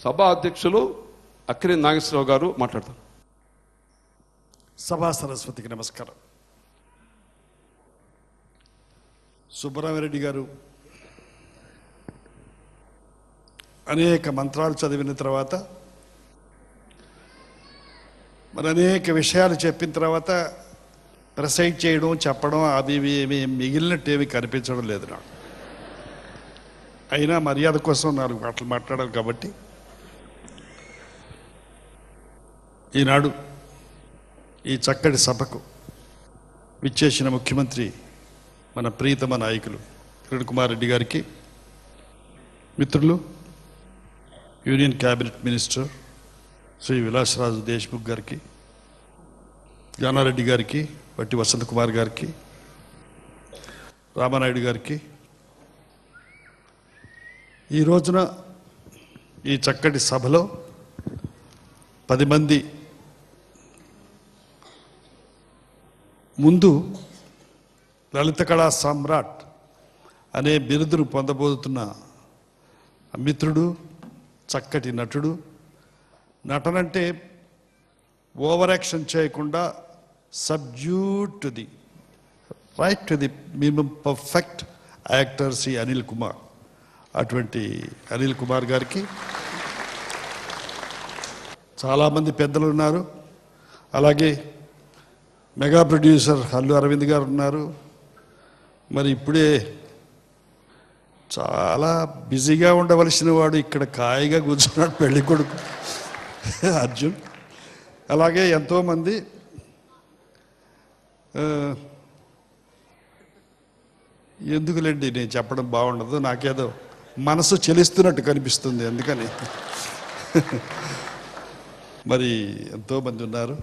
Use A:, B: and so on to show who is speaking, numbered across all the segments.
A: సభా అధ్యక్షులు అక్కినేని నాగేశ్వరరావు గారు మాట్లాడతారు.
B: సభా సరస్వతికి నమస్కారం. సుబ్బరామిరెడ్డి గారు అనేక మంత్రాలు చదివిన తర్వాత, మరి అనేక విషయాలు చెప్పిన తర్వాత ప్రెసైడ్ చేయడం, చెప్పడం అవి ఏమి మిగిలినట్టు ఏమి కనిపించడం లేదు నాకు. అయినా మర్యాద కోసం 4 మాటలు మాట్లాడాలి కాబట్టి ఈనాడు ఈ చక్కటి సభకు విచ్చేసిన ముఖ్యమంత్రి మన ప్రియతమ నాయకులు కిరణ్ కుమార్ రెడ్డి గారికి, మిత్రులు union cabinet minister Shri విలాసరాజు Deshmukh గారికి, జానారెడ్డి గారికి, వట్టి వసంత్ కుమార్ గారికి, రామానాయుడు గారికి, ఈ రోజున ఈ చక్కటి సభలో 10 మంది ముందు లలిత కళా సామ్రాట్ అనే బిరుదును పొందబోతున్న మిత్రుడు, చక్కటి నటుడు. నటనంటే ఓవర్ యాక్షన్ చేయకుండా subdued to the right to the minimum perfect actor Shri Anil Kumar. అటువంటి అనిల్ కుమార్ గారికి చాలామంది పెద్దలు ఉన్నారు. అలాగే మెగా ప్రొడ్యూసర్ అల్లు అరవింద్ గారు ఉన్నారు. మరి ఇప్పుడే చాలా బిజీగా ఉండవలసిన వాడు ఇక్కడ కాయిగా కూర్చున్నాడు, పెళ్లి కొడుకు అర్జున్. అలాగే ఎంతోమంది ఎందుకులేండి నేను చెప్పడం బాగుండదు, నాకేదో మనసు చెలిస్తున్నట్టు కనిపిస్తుంది, అందుకని. మరి ఎంతోమంది ఉన్నారు.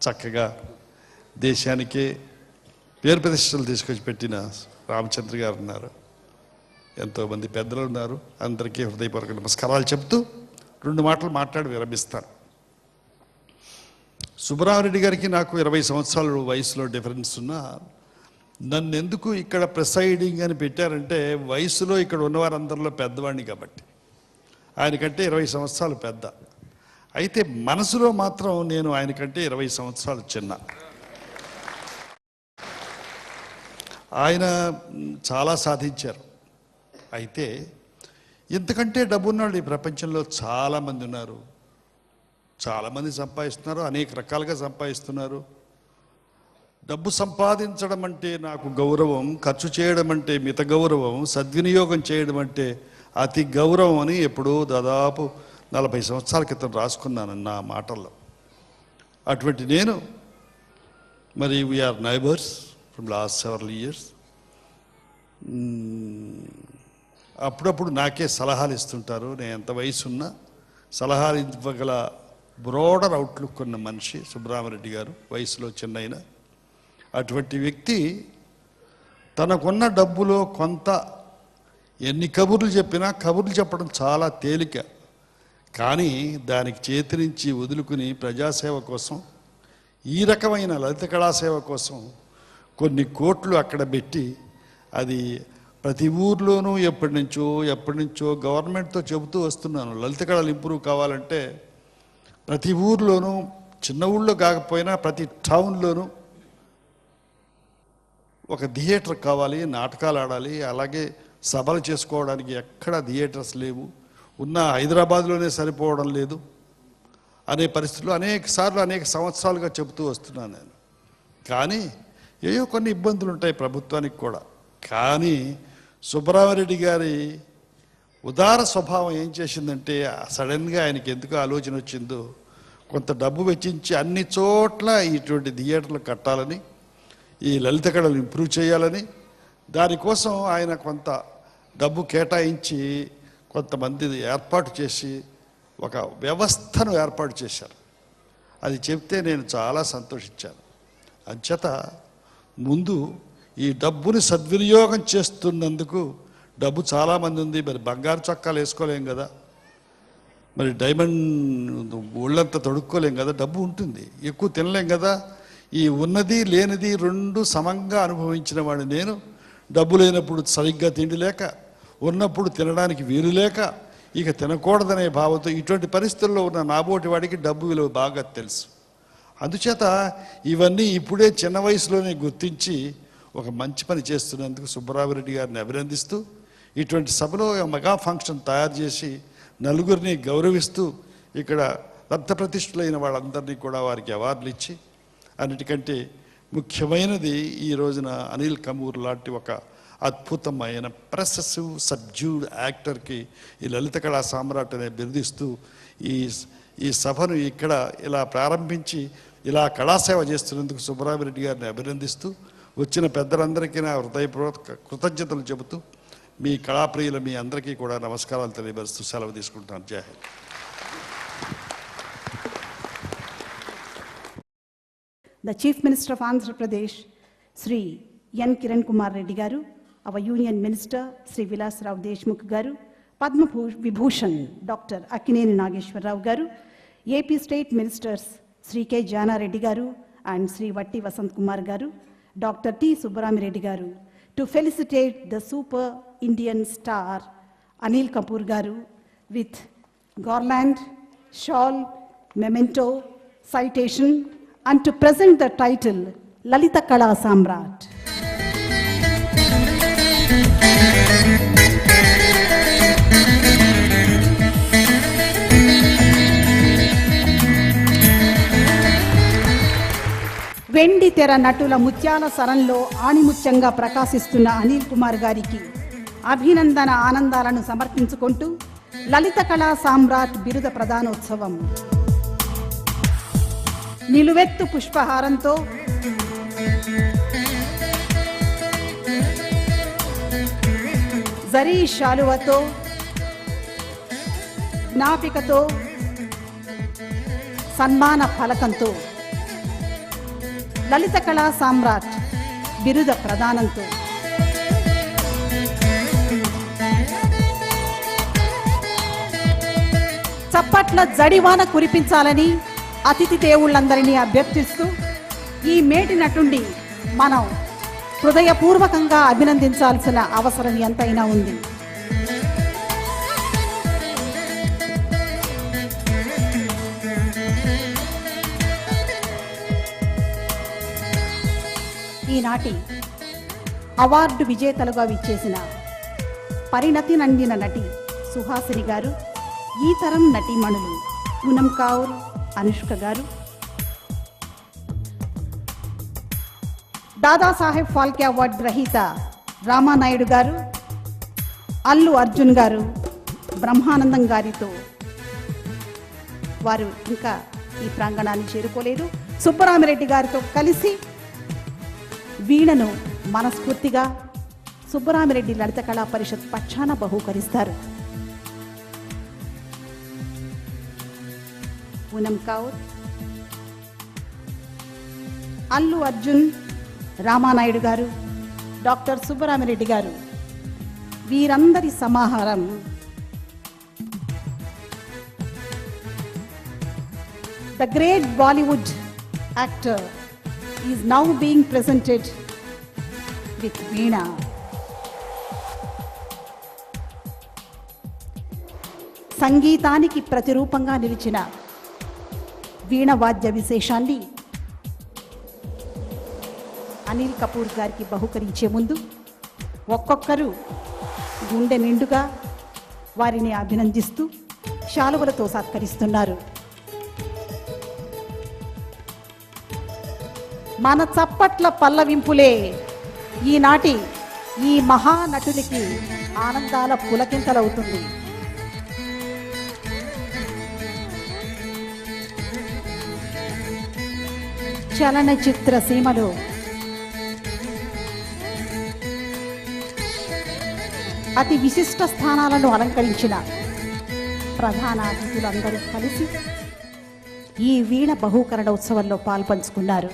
B: చక్కగా దేశానికే పేరు ప్రతిష్టలు తీసుకొచ్చి పెట్టిన రామచంద్ర గారు ఉన్నారు. ఎంతోమంది పెద్దలు ఉన్నారు. అందరికీ హృదయపూర్వక నమస్కారాలు చెప్తూ 2 మాటలు మాట్లాడి విరమిస్తాను. సుబ్బరామిరెడ్డి గారికి నాకు 20 సంవత్సరాల వయసులో డిఫరెన్స్ ఉన్నా, నన్ను ఎందుకు ఇక్కడ ప్రిసైడింగ్ అని పెట్టారంటే వయసులో ఇక్కడ ఉన్నవారందరిలో పెద్దవాడిని కాబట్టి. ఆయనకంటే 20 సంవత్సరాలు పెద్ద. అయితే మనసులో మాత్రం నేను ఆయనకంటే 20 సంవత్సరాలు చిన్న. ఆయన చాలా సాధించారు. అయితే ఇంతకంటే డబ్బున్నాడు ఈ ప్రపంచంలో చాలామంది ఉన్నారు. చాలామంది సంపాదిస్తున్నారు, అనేక రకాలుగా సంపాదిస్తున్నారు. డబ్బు సంపాదించడం అంటే నాకు గౌరవం, ఖర్చు చేయడం అంటే మిత గౌరవం, సద్వినియోగం చేయడం అంటే అతి గౌరవం అని ఎప్పుడో దాదాపు 40 సంవత్సరాల క్రితం రాసుకున్నాను నా మాటల్లో. అటువంటి నేను మరి we are neighbours from last several years. అప్పుడప్పుడు నాకే సలహాలు ఇస్తుంటారు. నేను ఎంత వయసు ఉన్నా సలహాలు ఇవ్వగల బ్రోడర్ అవుట్లుక్ ఉన్న మనిషి సుబ్బరామిరెడ్డి గారు, వయసులో చిన్నైన. అటువంటి వ్యక్తి తనకున్న డబ్బులో కొంత ఎన్ని కబుర్లు చెప్పినా కబుర్లు చెప్పడం చాలా తేలిక, కానీ దానికి చేతి నుంచి వదులుకుని ప్రజాసేవ కోసం, ఈ రకమైన లలిత కళాసేవ కోసం కొన్ని కోట్లు అక్కడ పెట్టి, అది ప్రతి ఊర్లోనూ ఎప్పటి నుంచో గవర్నమెంట్తో చెబుతూ వస్తున్నాను. లలిత కళలు ఇంప్రూవ్ కావాలంటే ప్రతి ఊర్లోనూ, చిన్న ఊళ్ళో కాకపోయినా ప్రతి టౌన్లోనూ ఒక థియేటర్ కావాలి, నాటకాలు ఆడాలి. అలాగే సభలు చేసుకోవడానికి ఎక్కడ థియేటర్స్ లేవు, ఉన్న హైదరాబాద్లోనే సరిపోవడం లేదు అనే పరిస్థితులు అనేక సంవత్సరాలుగా చెబుతూ వస్తున్నాను నేను. కానీ ఏవో కొన్ని ఇబ్బందులు ఉంటాయి ప్రభుత్వానికి కూడా. కానీ సుబ్బరామిరెడ్డి గారి ఉదార స్వభావం ఏం చేసిందంటే, సడన్గా ఆయనకి ఎందుకు ఆలోచన వచ్చిందో, కొంత డబ్బు వెచ్చించి అన్ని చోట్ల ఇటువంటి థియేటర్లు కట్టాలని, ఈ లలిత కళలు ఇంప్రూవ్ చేయాలని, దానికోసం ఆయన కొంత డబ్బు కేటాయించి కొంతమంది ఏర్పాటు చేసి ఒక వ్యవస్థను ఏర్పాటు చేశారు. అది చెప్తే నేను చాలా సంతోషించాను. అంచేత ముందు ఈ డబ్బుని సద్వినియోగం చేస్తున్నందుకు, డబ్బు చాలామంది ఉంది, మరి బంగారు చొక్కాలు వేసుకోలేం కదా, మరి డైమండ్ ఒళ్ళంతా తొడుక్కోలేం కదా, డబ్బు ఉంటుంది, ఎక్కువ తినలేం కదా. ఈ ఉన్నది లేనిది 2 సమంగా అనుభవించిన వాడు నేను. డబ్బు లేనప్పుడు సరిగ్గా తిండి లేక, ఉన్నప్పుడు తినడానికి వీలు లేక, ఇక తినకూడదనే భావంతో ఇటువంటి పరిస్థితుల్లో ఉన్న నాబోటి వాడికి డబ్బు విలువ బాగా తెలుసు. అందుచేత ఇవన్నీ ఇప్పుడే చిన్న వయసులోనే గుర్తించి ఒక మంచి పని చేస్తున్నందుకు సుబ్బరామిరెడ్డి గారిని అభినందిస్తూ, ఇటువంటి సభలో మెగా ఫంక్షన్ తయారు చేసి నలుగురిని గౌరవిస్తూ ఇక్కడ లబ్ధప్రతిష్ఠులైన వాళ్ళందరినీ కూడా వారికి అవార్డులు ఇచ్చి, అన్నిటికంటే ముఖ్యమైనది ఈ రోజున అనిల్ కపూర్ లాంటి ఒక అద్భుతమైన ప్రెసెసివ్ సబ్జ్యూడ్ యాక్టర్కి ఈ లలిత కళా సామ్రాట్ అనే బిరుదిస్తూ ఈ సభను ఇక్కడ ఇలా ప్రారంభించి ఇలా కళాసేవ చేస్తున్నందుకు సుబ్బరామిరెడ్డి గారిని అభినందిస్తూ, వచ్చిన పెద్దలందరికీ నా హృదయపూర్వక కృతజ్ఞతలు చెబుతూ, మీ కళాప్రియులు మీ అందరికీ కూడా నమస్కారాలు తెలియపరుస్తూ సెలవు తీసుకుంటున్నాను. జై Hind.
C: The Chief Minister of Andhra Pradesh, Sri N. Kiran Kumar Reddy Garu, our Union Minister, Sri Vilas Rao Deshmukh Garu, Padma Vibhushan, Dr. Akkineni Nageshwar Rao Garu, AP State Ministers, Sri K. Jana Reddy Garu and Sri Vatti Vasant Kumar Garu, Dr. T. Subbarami Garu, to felicitate the super Indian star Anil Kapoor Garu with garland, shawl, memento, citation, and to present the title Lalita Kala Samrat. వెండి తెర నటుల ముత్యాల సరంలో ఆణిముత్యంగా ప్రకాశిస్తున్న అనిల్ కుమార్ గారికి అభినందన ఆనందాలను సమర్పించుకుంటూ లలిత కళా సామ్రాట్ బిరుద ప్రదానోత్సవం నిలువెత్తు పుష్పహారంతో జరీ శాలువతో జ్ఞాపికతో సన్మాన ఫలకంతో లలిత కళా సామ్రాట్ బిరుద ప్రదానంతో చప్పట్ల జడివాన కురిపించాలని అతిథి దేవుళ్ళందరినీ అభ్యర్థిస్తూ ఈ మేటి నటుండి మనం హృదయపూర్వకంగా అభినందించాల్సిన అవసరం ఎంతైనా ఉంది. ఈనాటి అవార్డు విజేతలుగా విచ్చేసిన పరిణతి నందిన నటి సుహాసిని గారు, ఈ తరం నటీమణులు పూనం కౌర్, అనుష్క గారు, దాదాసాహెబ్ ఫాల్కే అవార్డు గ్రహీత రామానాయుడు గారు, అల్లు అర్జున్ గారు, బ్రహ్మానందం గారితో వారు ఇంకా ఈ ప్రాంగణాన్ని చేరుకోలేదు. సుబ్బరామిరెడ్డి గారితో కలిసి వీణను మనస్ఫూర్తిగా సుబ్బరామిరెడ్డి లలిత కళా పరిషత్ పక్షాన బహూకరిస్తారు. పూనం కౌర్, అల్లు అర్జున్, రామానాయుడు గారు, డాక్టర్ సుబ్బరామిరెడ్డి గారు, వీరందరి సమాహారం the great Bollywood actor is now being presented with Veena. సంగీతానికి ప్రతిరూపంగా నిలిచిన వీణ వాద్య విశేషాన్ని అనిల్ కపూర్ గారికి బహుకరించే ముందు ఒక్కొక్కరు గుండె నిండుగా వారిని అభినందిస్తూ శాలువలతో సత్కరిస్తున్నారు. మన చప్పట్ల పల్లవింపులే ఈనాటి ఈ మహానటునికి ఆనందాల పులకింతలవుతుంది. చలనచిత్ర సీమలో అతి విశిష్ట స్థానాలను అలంకరించిన ప్రధాన అతిథులందరూ కలిసి ఈ వీణ బహూకరణ ఉత్సవంలో పాల్పంచుకున్నారు.